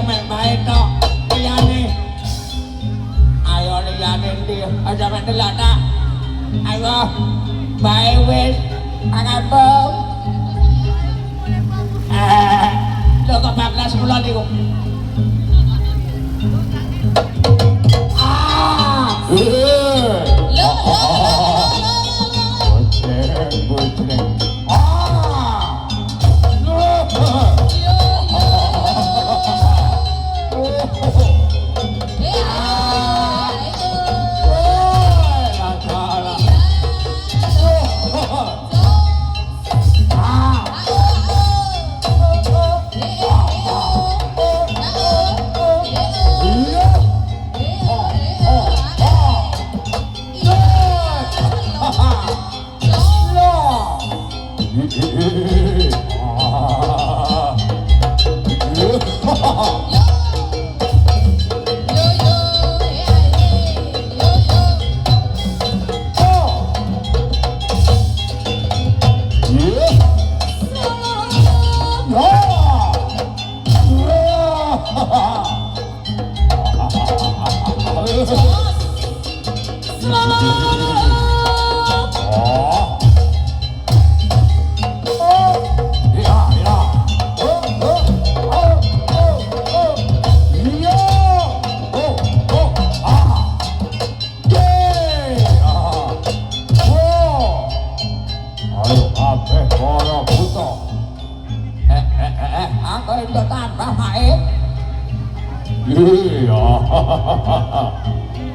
men baik tok. Liyane. Ayo liyane ndi? Aja men delana. Ayo. Bae wis angapung. Lho kok 14 bulan niku.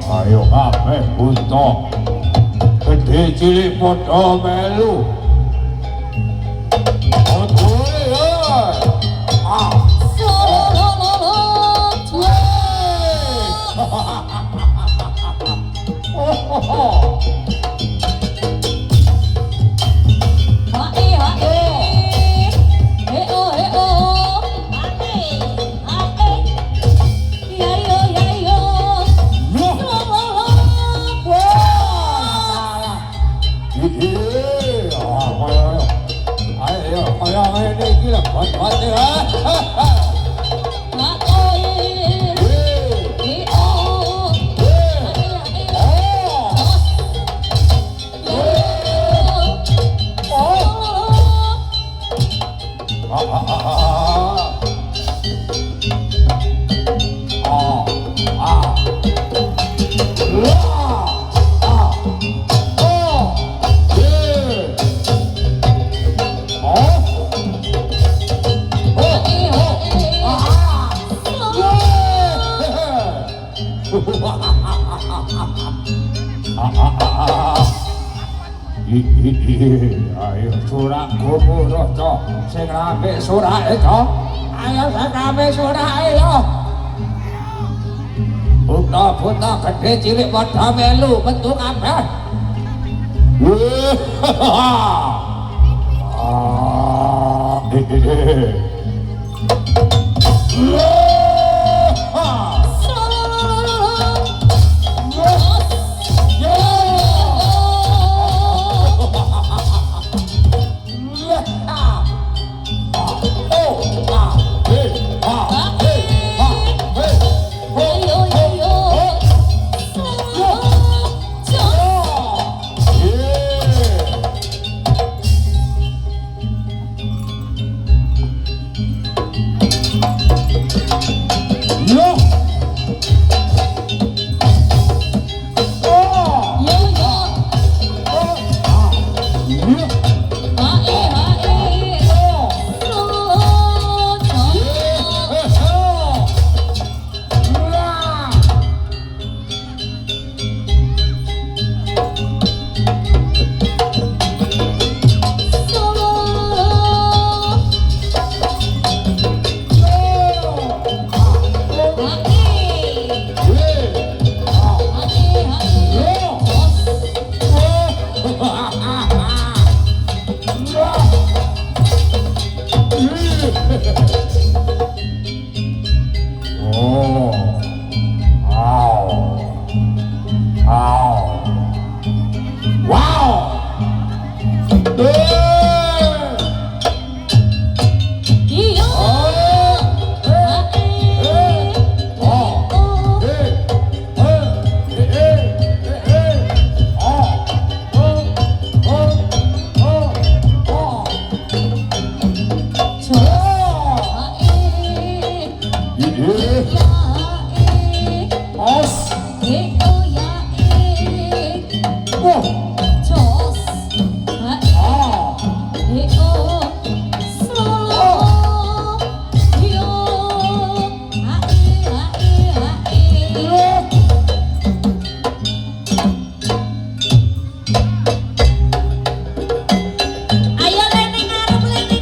Ayo kabeh unta gedhe cilik padha melu Odole Ayo surak gumuruh to sing rame surake to ayo sing rame surake yo Buta-buta gedhe cilik padha melu metu kabeh Wah. Jos. Ah. Oh. Solo. Yo. Ayo Leni ngarep Leni.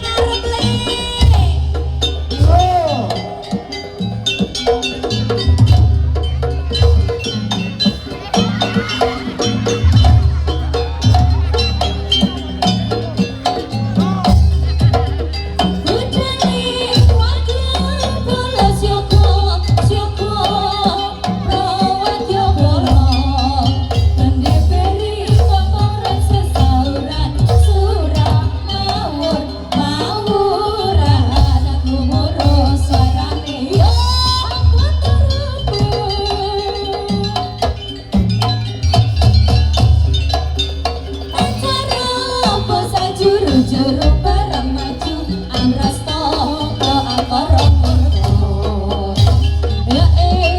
Juru barang maju amras toko angkara murko ya oh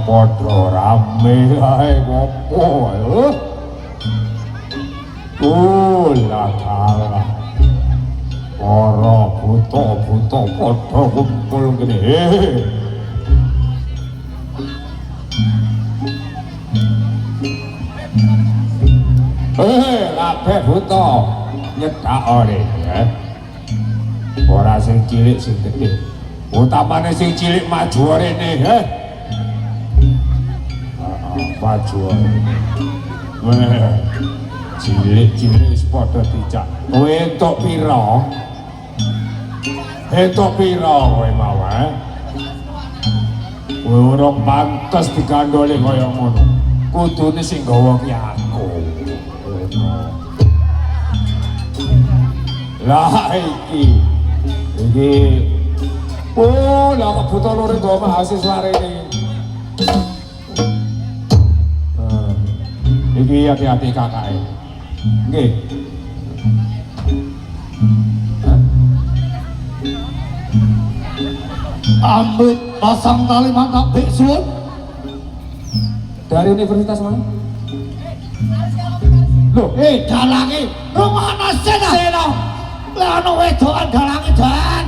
Padha rame ae ngopo ae. Lah kalah. Para buta-buta padha kumpul kene. Kabeh buta nyedak ore ya. Ora sing cilik sing gedhe. Utamane sing cilik maju rene, he. Maju. Cilik-cilik wis padha dicak. Kowe entuk pira? Entuk pira kowe mau, he? Kowe ora pantes digandoli kaya ngono. Kudune sing gawa ki aku. Lah iki lah kok buta loro gawa mahasiswa rene. Iki hati-hati kakake. Nggih. Ambit pasang tali mantap biksun. Dari universitas mana? Loh, Dalangi rumana sena. Seno. Lah ana wedokan dalangi dan.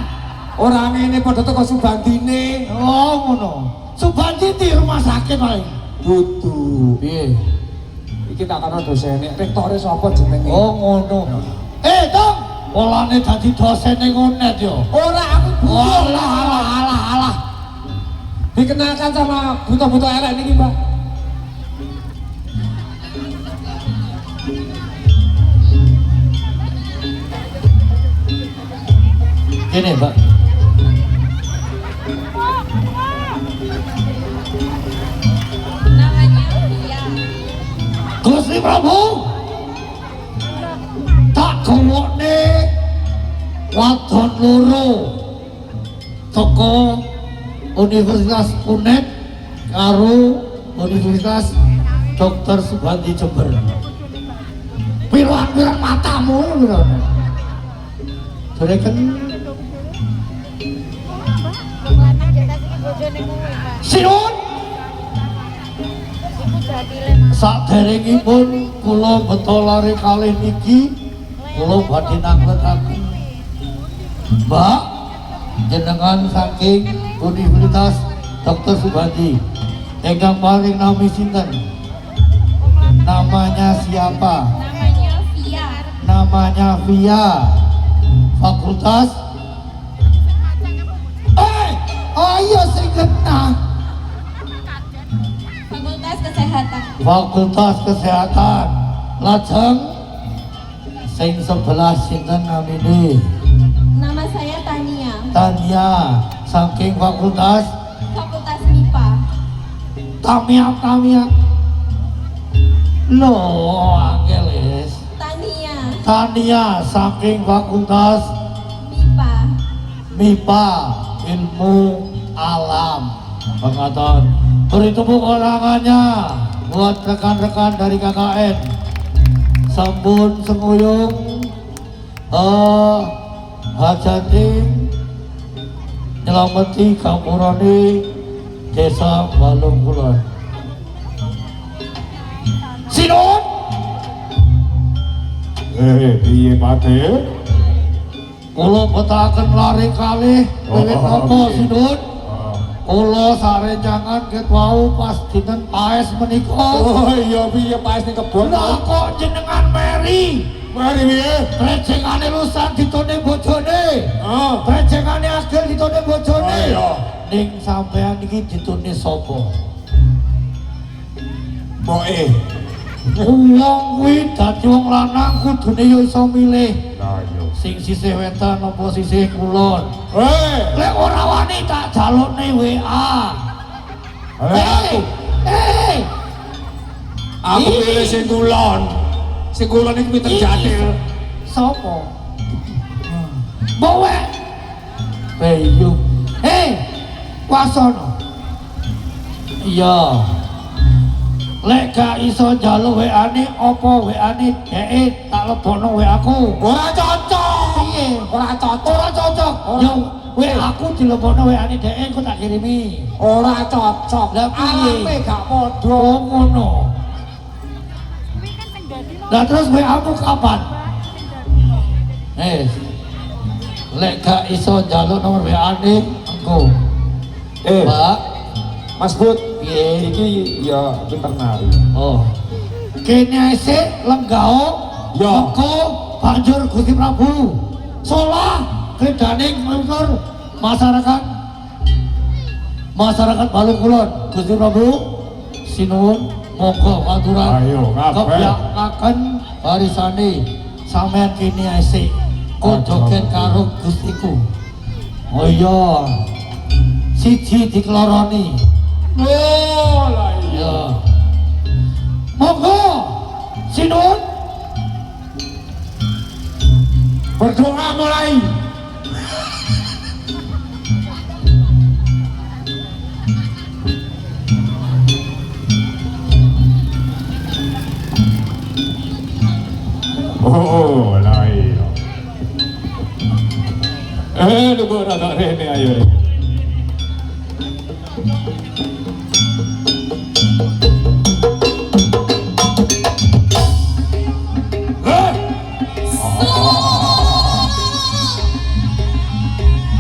orang ini pada teko Subandine. Oh ngono. Subandi di rumah sakit paling. Dudu. Piye? Iki tak karo dosene, rektore sapa jenenge? Oh ngono. Tong, polane dadi dosen ning unet yo. Ora aku butuh. Alah. Dikenalkan sama buta-buta elek niki, Mbak. Ini, Mbak. Namanya Lia. Gusti Prabu. Tak gowokne wadon loro toko Universitas UNED karo Universitas Dr. Subandi Jember. Pirang-pirang matamu lho. Dereken Sinun saderengipun kula beto lari kalih niki kula badhe nangletaken Mbak jenengan saking Universitas Dr. Subandi ingkang paling nami sinten? Namanya siapa? Namanya Via. Namanya Via. Fakultas ayo sing kena. Fakultas Kesehatan. Fakultas Kesehatan. Lajeng sing sebelah sinten namine? Nama saya Tania. Tania saking Fakultas Fakultas MIPA. Tamia. Loh, Angelis. Tania. Tania saking Fakultas MIPA. MIPA, ilmu alam. Pengaton. Beri tepuk tangannya buat rekan-rekan dari KKN. Sampun senguyung hajating nyelameti kampurane Desa Balung Kulon. Sinun Piye Pate? kula betaken lari kalih wiwit napa Sinun? Kula sarencangan ket wau pas dinten paes menika. Oh iya piye Pak ning kebon? Lah kok jenengan meri? Mari piye? Rejengane lusan ditone bojone. Oh. Rejengane agel ditone bojone. Oh, iya. Ning sampean iki ditone sapa? Moe. Wong kuwi dadi wong lanang kudune yo iso milih Lah iya. sing sisih wetan apa sisih kulon. Hei, Lek ora wani tak jalukne WA. aku. Aku pilih sing kulon. Sing kulon iki pinter jatil. Sopo? Bawa. Bayu. Wasono. Iya. Lek gak iso njaluk WA-ne apa WA-ne dhek tak lebokno WA-ku. Ora cocok. Piye? Ora cocok. Ora cocok. Yo WA-ku dilebokno WA-ne dhek engko tak kirimi. Ora cocok. Lah piye? Alape gak padha. Oh ngono. Lah terus WA-mu kapan? Lek gak iso njaluk nomor WA-ne engko. Mbak, Mas Bud, piye? iki ya pinter nari. Oh. Kene sik lenggao. Ya. Engko banjur Gusti Prabu. Solah kedaning ngluntur masyarakat Balung Kulon. Gusti Prabu sinuwun monggo aturan Ayo, kabeh. kebiakaken barisane sampean kene sik kodoken karo Gustiku. Oh iya. Siji dikloroni. Oh, lah iya. Ya. Monggo Sinun Berdoa mulai. Oh, lah iya. Lugu anak Rene ayo.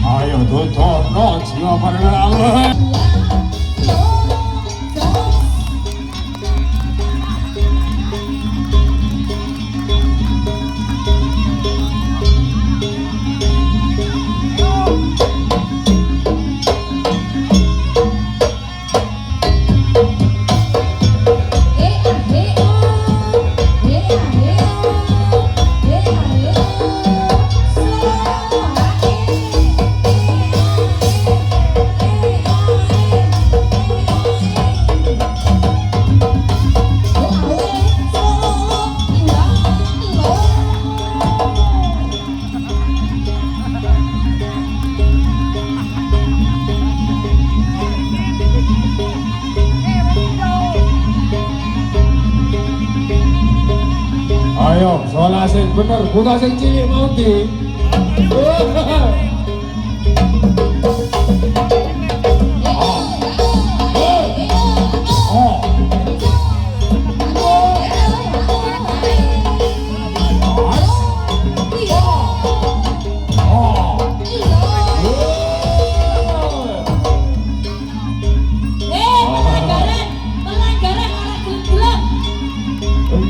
Ayo tutur no jiwa pada Ayo, soal sing bener, bukan sing cilik mau di.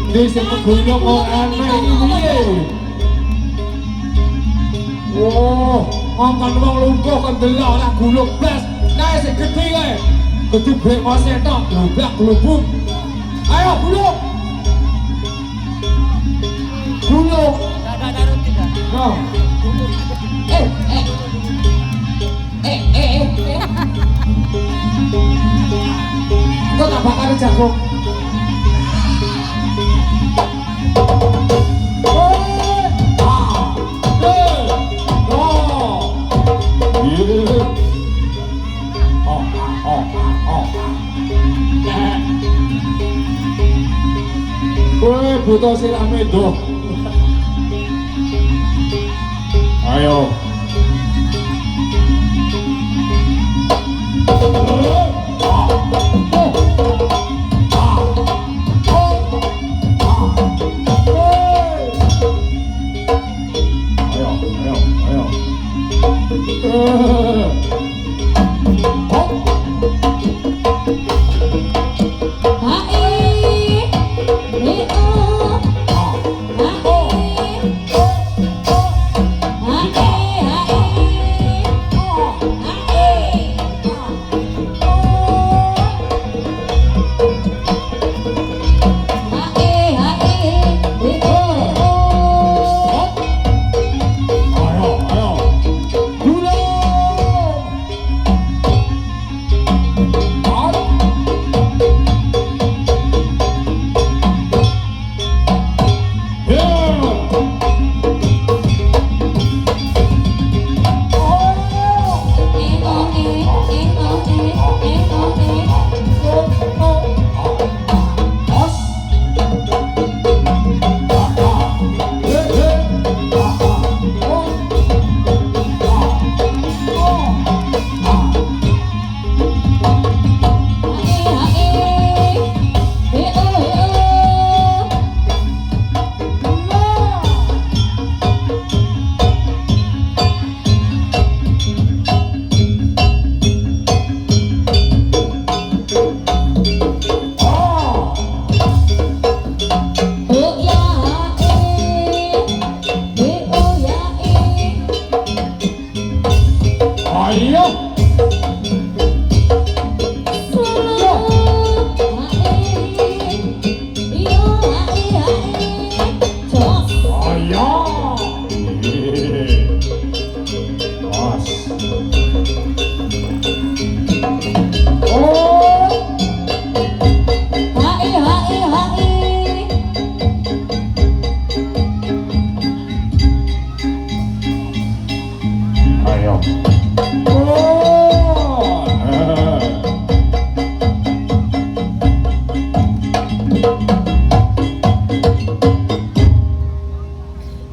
Di sing gulung kok aneh iki. Wah, ngomong wong lungguh kon delok ora gulung blas. Kae sing gedhe kae. Kudu brek mose tok, blak glubuk. Ayo gulung. Gulung. Nah. Kok tak bakal jago. Kowe butuh sirame doh. Ayo.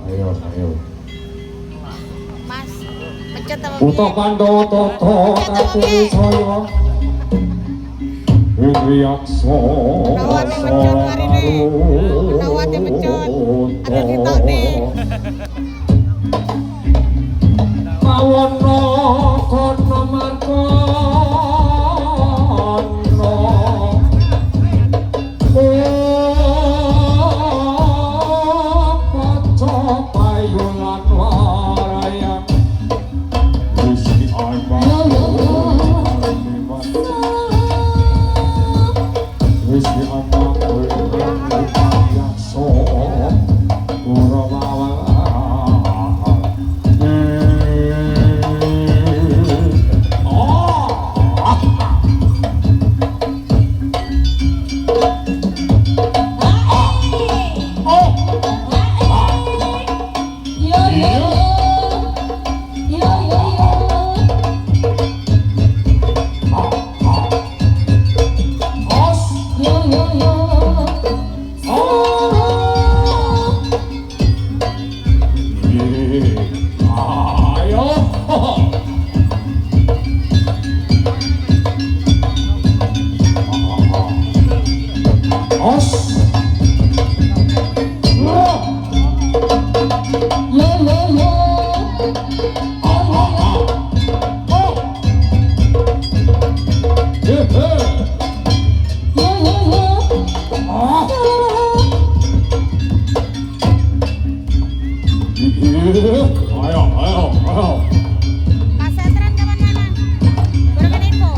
Ayo. Mas, pencet apa Buta Pandhawa tata katene saya. Indriyaksa. Nawate mencot marine. Nawate mencot. Ada ditokne. Kawono kono markono. Paca payulan warayan. Gusti Allah. Gusti Allah yakso urawa. Kasentren kemana-mana? Kurangin info.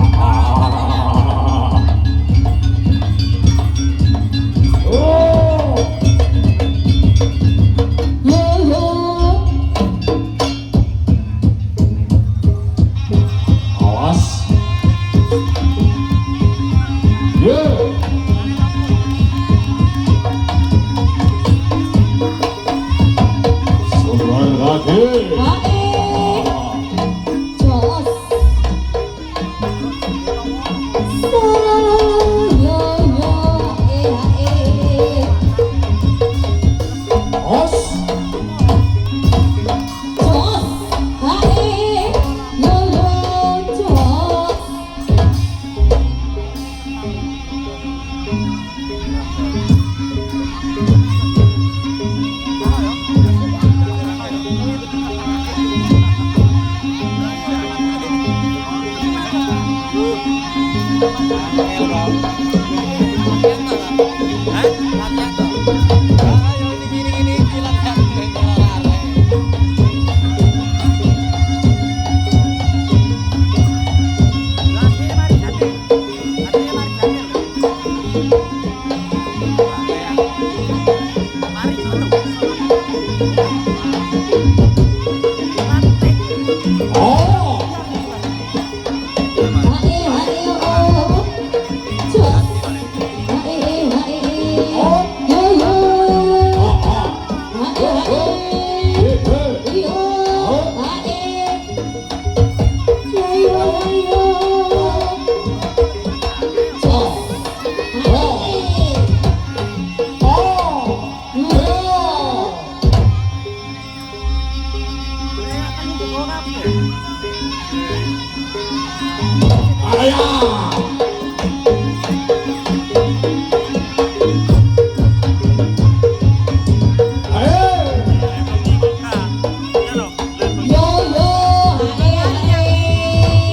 Awas. Sudah lagi.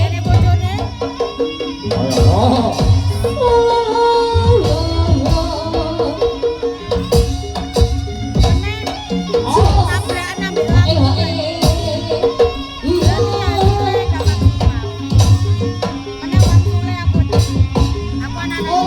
Ini bojone. Tabrakan ambil lagi. Iya nih, aku kakak mau. Mana uang sule aku. Aku anak-anak.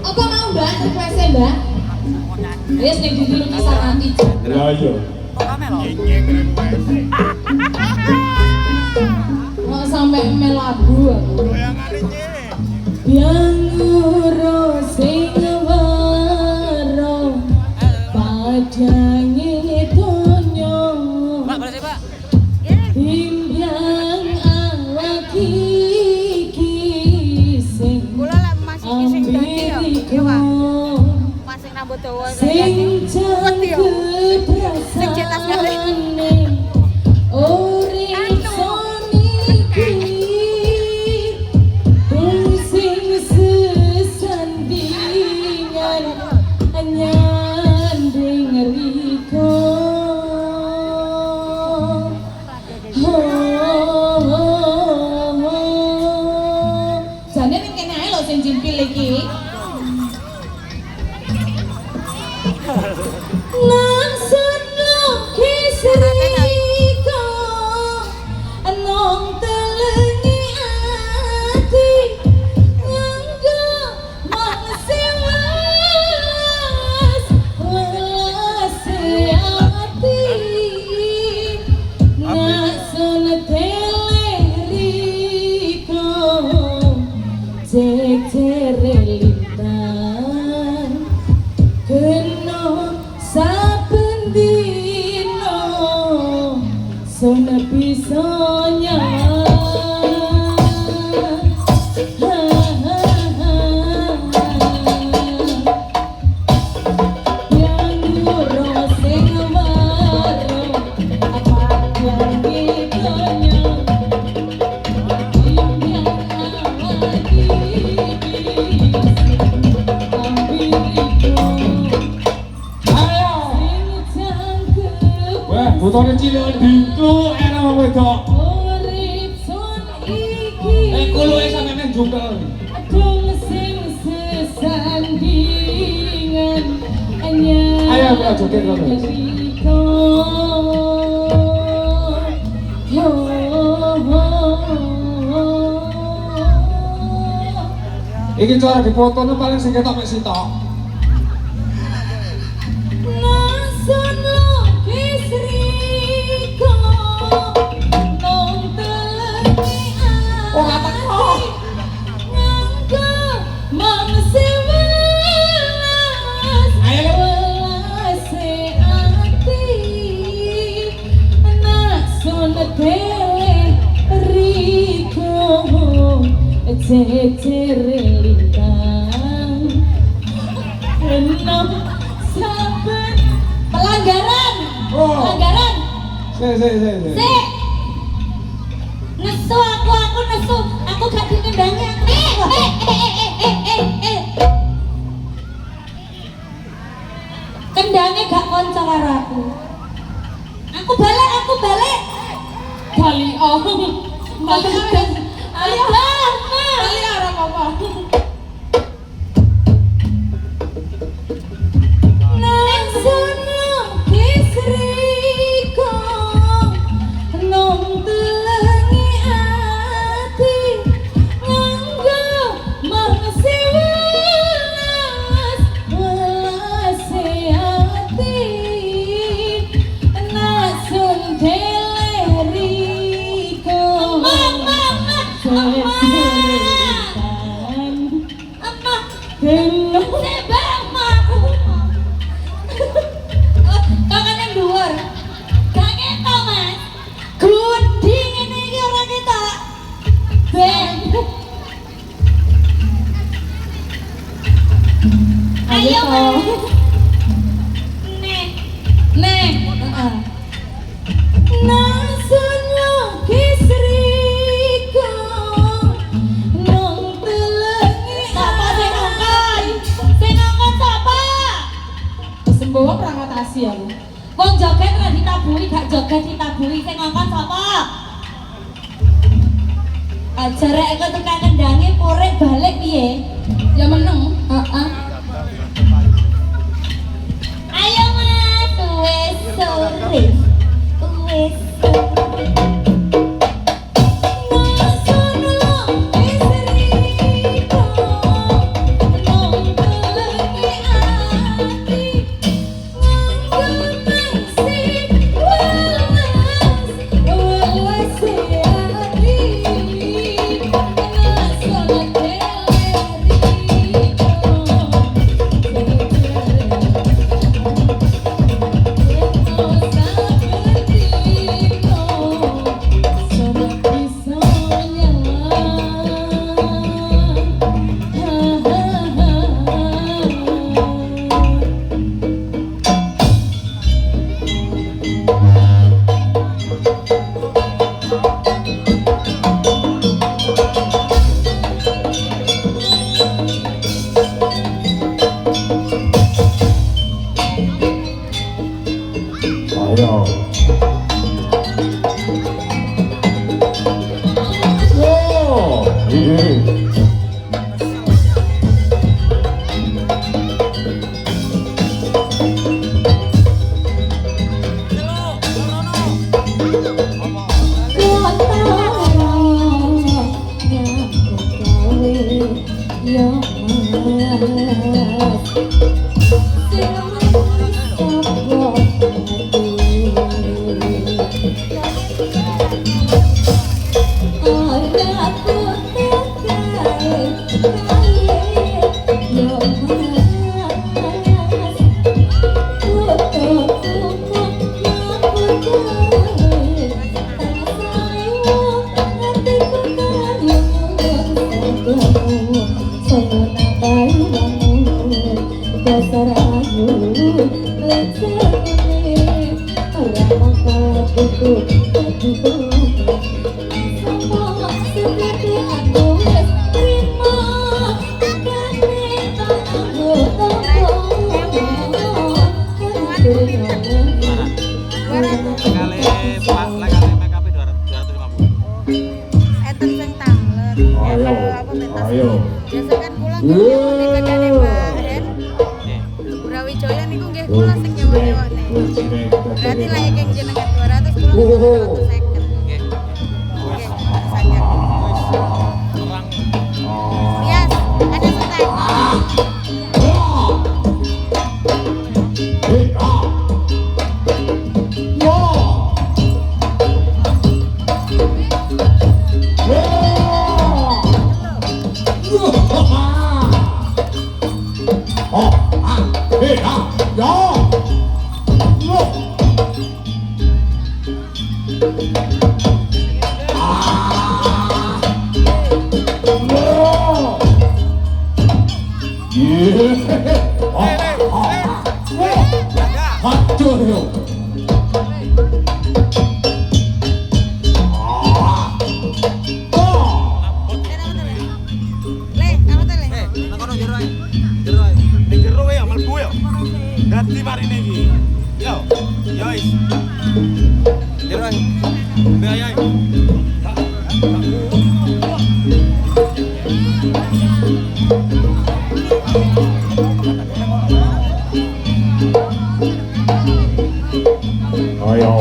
Apa mau mbak? Request mbak? Yes, nih dulu kisah nanti. Ya iya. Mau sampai melabu aku. Yang ngurus sing waro padang itu dawa Sing Sing jelas kali. urip soniki sing sesandingan nyanding riko jane ning kene ae lho sing jimpil iki. Langsung lukis riko nong telengi ati nganggo mangsiwas welase ati langsung tele riko jejere lintang kena saben dino sona pisanya yang ngurus sing waro apa yang ditanya yang awaki Wah, botolnya cilik dingklu enak wong wedok. urip sun iki Kulo sampe nang jungkel. adung sing sesandingan Ayo, Mbak, joget kono. riko Iki cara dipotone paling sing ketok mek sitok. Nasun lukis riko nong telengi Ora teko. nganggo mangsi welas Ayo. welase ati nasun tele riko jejere lintang enam saben pelanggaran Oh. pelanggaran Se. sik nesu aku nesu aku gak dikendangnya kendangnya gak konco karo aku balik kali om balik ayo kali arah apa Nasun lukis riko nong telengi ati nganggo mangsi welas welase ati nasun tele riko Kangen dhuwur. Gak ketok, Mas. Grudi ngene iki ora ketok. Ben. Ayo, Nek. Heeh. Nasun lukis riko nong telengi sapa sing ngongkon? Sing ngongkon sapa? Sembawa prangatasi aku. Wong joget ora ditaburi, gak joget ditaburi sing ngongkon sapa? Ajare engko tekan kendange porek balik piye? Ya meneng. Heeh. Ayo Mas, wis sore. Wis sore. Nasun lukis riko nong telengi ati nganggo mangsi welas welase ati nasun tele riko Ayo. Wow. Ini. Enten sing tanglet. Ayo. Apa mentas. Ayo. Biasa kan pulang dikadane Mbak Hen. Brawijaya niku nggih kula sing nyewa-nyewane. Berarti layak yang jenengan 200 kula 250. Nggih. Nggih, saja. Yes, ada setek. Le, kamu teh le. Nakono jero ae. Jero ae. Ning jero wae amal buwe yo. Dadi marine iki. Yo. Yo wis. Jero ae. Be ae. Ayo.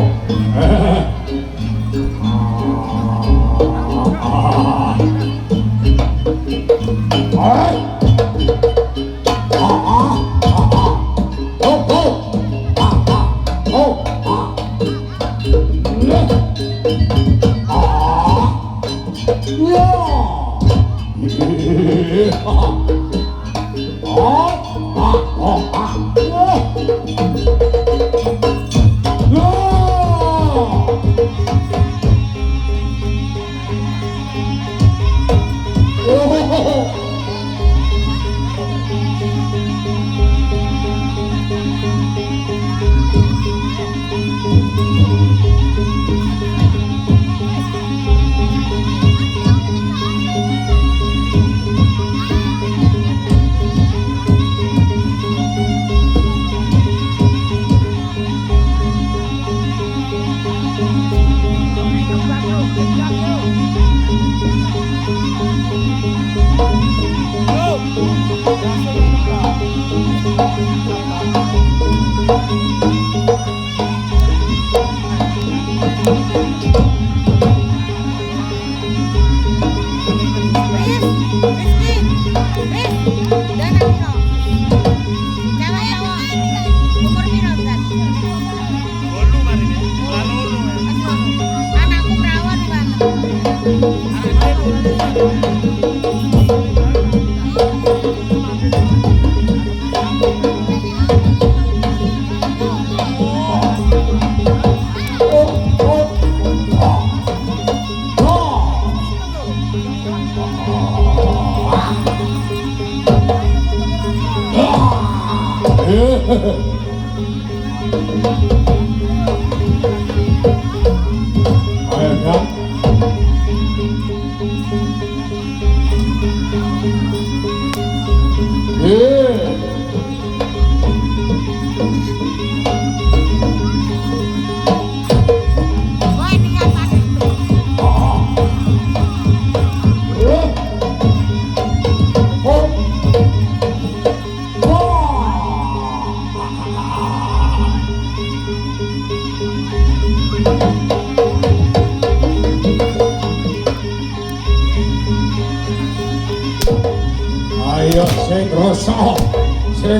Sing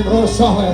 rosok ya.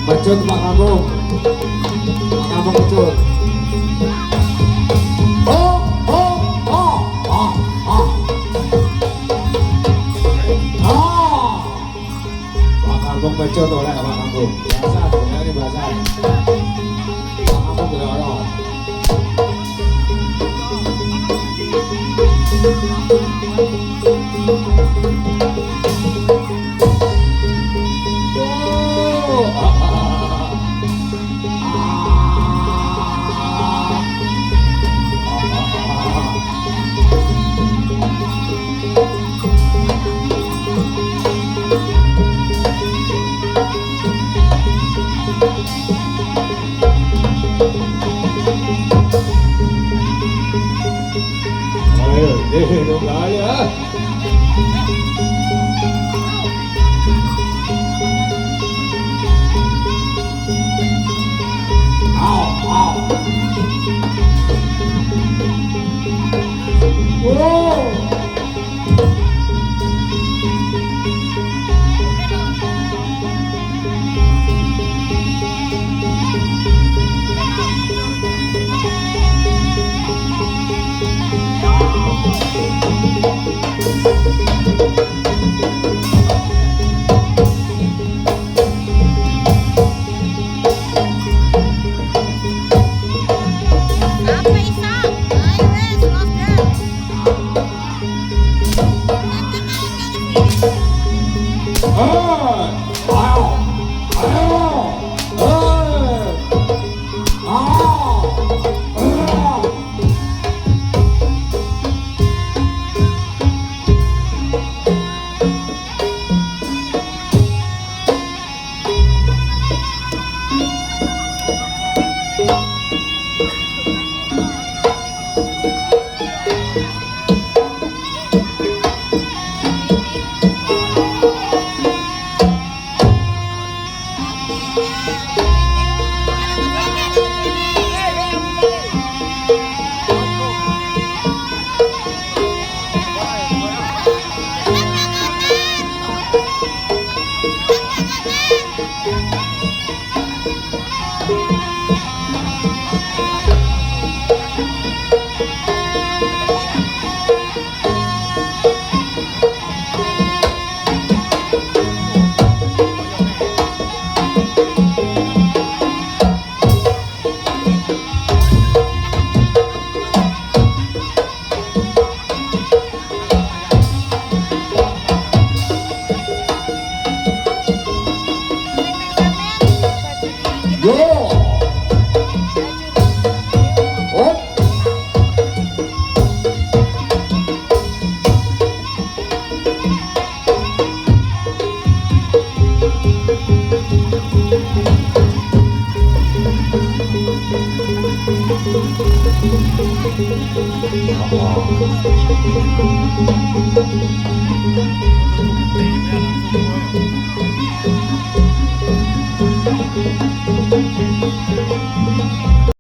Mecut Pak Kampung. Pak Kampung mecut. Pak Kampung mecut oleh Pak Kampung. Biasa, ini biasa. Pak Kampung tidak orang. Ayo, kaya. Terima kasih.